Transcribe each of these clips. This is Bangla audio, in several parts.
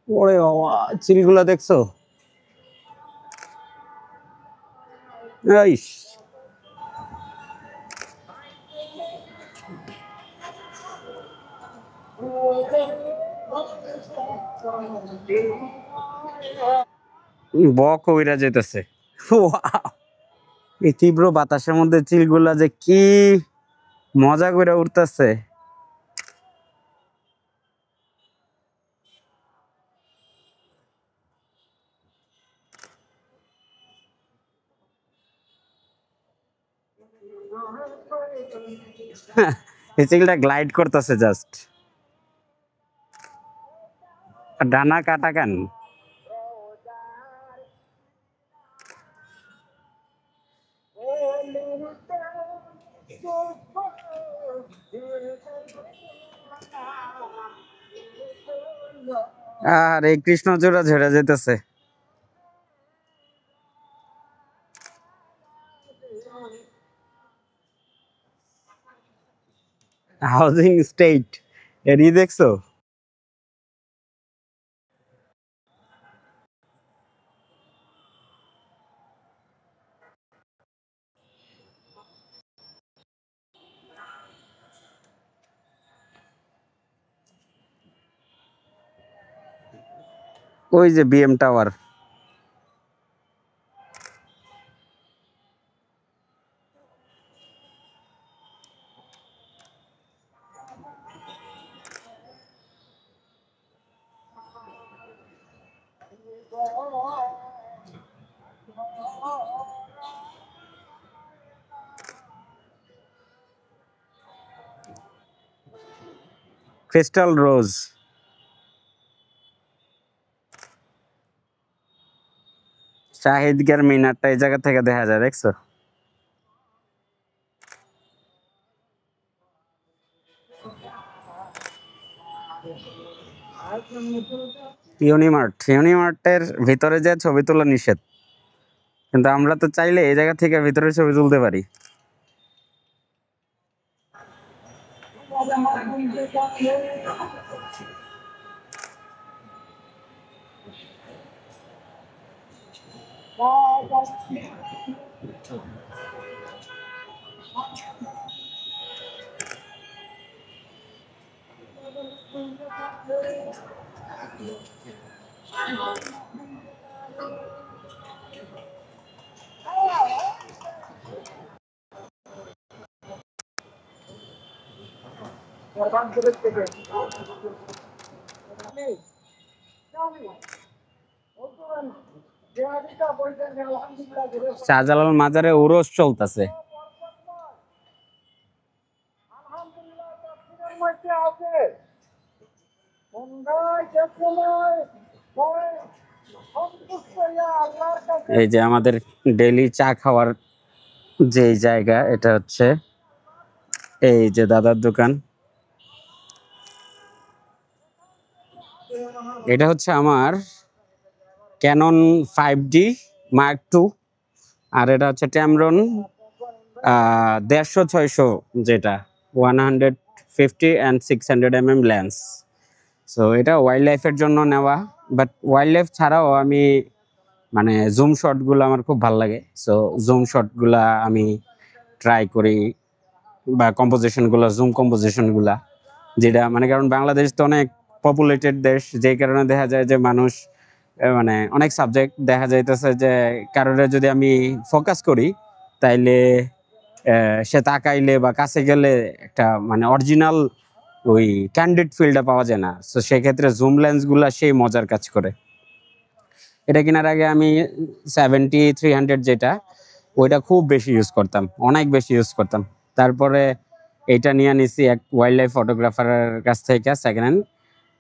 ওরে বাবা, চিলগুলা দেখছো? ইস, বক কইরা যেতেছে। ওয়াও, এই তীব্র বাতাসের মধ্যে চিলগুলা যে কি মজা করে উঠতেছে। এই চিলটা গ্লাইড করতেছে জাস্ট। ডানা কাটা কেন? আর এই কৃষ্ণচূড়া ঝরে যেতেছে। হাউজিং স্টেট এরই দেখছো? ওই যে বিএম টাওয়ার। ক্রিস্টাল রোজ। শাহিদগের মিনারটা এই জায়গা থেকে দেখা যায়, দেখছো? ইউনিমার্টের ভিতরে যে ছবি তোলা নিষেধ, কিন্তু আমরা তো চাইলে এই জায়গা থেকে ভিতরে ছবি তুলতে পারি। শাহজালাল মাজারে উরস চলতেছে। এই যে আমাদের ডেইলি চা খাওয়ার যে জায়গা, এটা হচ্ছে এই যে দাদার দোকান। এটা হচ্ছে আমার ক্যানন 5D Mark II, আর এটা হচ্ছে ট্যামরন 150-600, যেটা 150 and 600 লেন্স। সো এটা ওয়াইল্ড লাইফের জন্য নেওয়া, বাট ওয়াইল্ড লাইফ ছাড়াও আমি মানে জুম শটগুলো আমার খুব ভালো লাগে। সো জুম শটগুলা আমি ট্রাই করি, বা কম্পোজিশনগুলো, জুম কম্পোজিশনগুলা, যেটা মানে, কারণ বাংলাদেশ তো অনেক পপুলেটেড দেশ, যেই কারণে দেখা যায় যে মানুষ মানে অনেক সাবজেক্ট দেখা যাইতেছে যে কারোরে যদি আমি ফোকাস করি, তাইলে সে তাকাইলে বা কাছে গেলে একটা মানে অরিজিনাল ওই ক্যান্ডিড ফিলটা পাওয়া যায় না। সো সেক্ষেত্রে জুম লেন্সগুলা সেই মজার কাজ করে। এটা কেনার আগে আমি 70-300 যেটা, ওইটা খুব বেশি ইউজ করতাম, অনেক বেশি ইউজ করতাম। তারপরে এইটা নিয়ে নিছি এক ওয়াইল্ড লাইফ ফটোগ্রাফারের কাছ থেকে সেকেন্ড হ্যান্ড।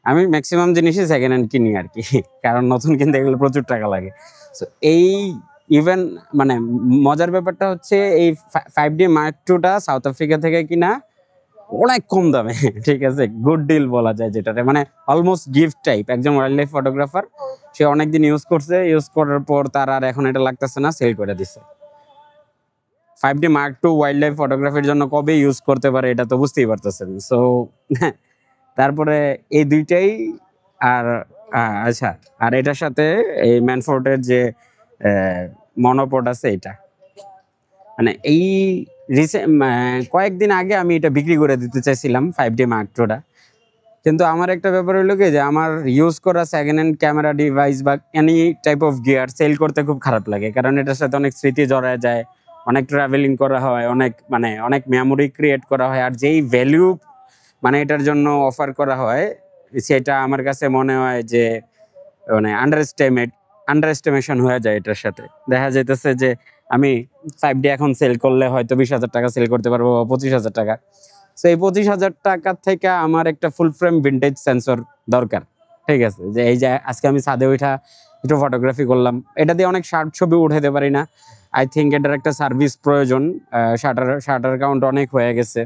আমি ম্যাক্সিমাম জিনিসই সেকেন্ড হ্যান্ড কিনি আর কি, কারণ নতুন কিনতে গেলে প্রচুর টাকা লাগে। সো এই ইভেন মানে মজার ব্যাপারটা হচ্ছে এই 5D Mark II south Africa থেকে কিনা, অনেক কম দামে ঠিক আছে, গুড ডিল বলা যায় যেটাতে, মানে অলমোস্ট গিফট টাইপ। একজন ওয়াইল্ড লাইফ ফটোগ্রাফার, সে অনেকদিন ইউজ করছে, ইউজ করার পর তার আর এখন এটা লাগতেছে না, সেল করে দিছে। 5D Mark II wild life ফটোগ্রাফির জন্য কবে ইউজ করতে পারে এটা তো বুঝতেই পারতেছেন। সো তারপরে এই দুইটাই। আর আচ্ছা, আর এটার সাথে এই ম্যানফোর্ডের যে মনোপড আছে এটা, মানে এই কয়েকদিন আগে আমি এটা বিক্রি করে দিতে চাইছিলাম 5D Mark II-টা। কিন্তু আমার একটা ব্যাপার হলো কি, যে আমার ইউজ করা সেকেন্ড হ্যান্ড ক্যামেরা ডিভাইস বা any type of gear sell করতে খুব খারাপ লাগে, কারণ এটার সাথে অনেক স্মৃতি জড়ায় যায়, অনেক ট্রাভেলিং করা হয়, অনেক মেমোরি ক্রিয়েট করা হয়, আর যেই ভ্যালু মানে এটার জন্য অফার করা হয়, সেটা আমার কাছে মনে হয় যে মানে আন্ডার এস্টিমেশন হয়ে যায়। এটার সাথে দেখা যাইতেছে যে আমি 5D এখন সেল করলে হয়তো 20,000 টাকা সেল করতে পারবো, বা 25,000 টাকা। তো এই 25,000 টাকার থেকে আমার একটা ফুল ফ্রেম ভিন্টেজ সেন্সর দরকার। ঠিক আছে, যে এই যে আজকে আমি ছাদে ওইটা একটু ফটোগ্রাফি করলাম, এটা দিয়ে অনেক শার্ট ছবি উঠাতে পারি না। আই থিঙ্ক এটার একটা সার্ভিস প্রয়োজন। শাটার কাউন্ট অনেক হয়ে গেছে।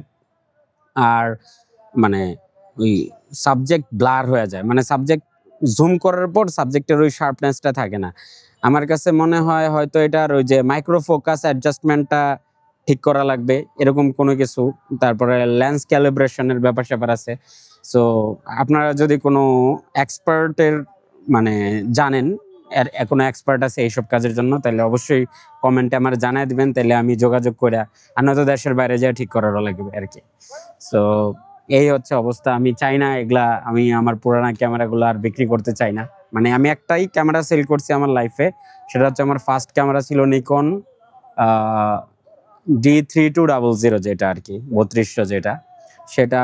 আর মানে ওই সাবজেক্ট ব্লার হয়ে যায়, মানে সাবজেক্ট জুম করার পর সাবজেক্টের ওই শার্পনেসটা থাকে না। আমার কাছে মনে হয় হয়তো এটার ওই যে মাইক্রো ফোকাস অ্যাডজাস্টমেন্টটা ঠিক করা লাগবে, এরকম কোনো কিছু। তারপরে লেন্স ক্যালিব্রেশনের ব্যাপার স্যাপার আছে। সো আপনারা যদি কোনো এক্সপার্টের মানে জানেন, কোনো এক্সপার্ট আছে এইসব কাজের জন্য, তাহলে অবশ্যই কমেন্টে আমার জানাই দিবেন, তাহলে আমি যোগাযোগ করে, আর নয়তো দেশের বাইরে যা ঠিক করারও লাগবে আর কি। সো এই হচ্ছে অবস্থা। আমি চাই না এগুলা, আমি আমার পুরানা ক্যামেরাগুলো আর বিক্রি করতে চাই না। মানে আমি একটাই ক্যামেরা সেল করছি আমার লাইফে, সেটা হচ্ছে আমার ফার্স্ট ক্যামেরা ছিল নিকন D3200, যেটা আর কি 3200 যেটা, সেটা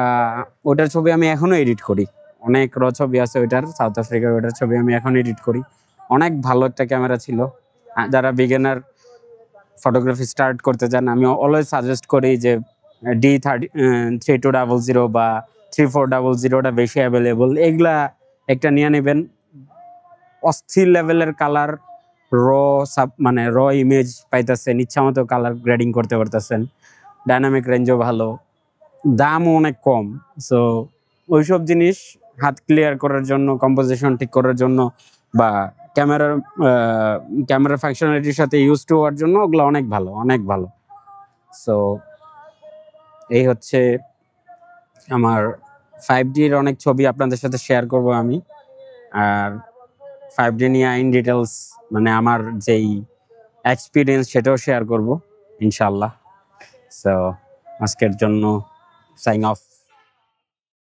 ওটার ছবি আমি এখনো এডিট করি। অনেক ছবি আছে ওইটার, সাউথ আফ্রিকার ওইটার ছবি আমি এখন এডিট করি। অনেক ভালো একটা ক্যামেরা ছিল। যারা বিগিনার ফটোগ্রাফি স্টার্ট করতে চান, আমি অলওয়েজ সাজেস্ট করি যে D3200 বা 3400টা বেশি অ্যাভেলেবল, এগুলা একটা নিয়ে নেবেন। অস্থির লেভেলের কালার, র মানে র ইমেজ পাইতেছেন, ইচ্ছা মতো কালার গ্রেডিং করতে পারতেছেন, ডাইনামিক রেঞ্জও ভালো, দামও অনেক কম। সো ওইসব জিনিস হাত ক্লিয়ার করার জন্য, কম্পোজিশন ঠিক করার জন্য, বা ক্যামেরার ফাংশনালিটির সাথে ইউজ টু হওয়ার জন্য ওগুলো অনেক ভালো, অনেক ভালো। সো এই হচ্ছে আমার 5Dর অনেক ছবি আপনাদের সাথে শেয়ার করব আমি। আর 5D নিয়ে ইন ডিটেলস মানে আমার যেই এক্সপিরিয়েন্স সেটাও শেয়ার করব ইনশাল্লাহ। সো আজকের জন্য সাইন অফ।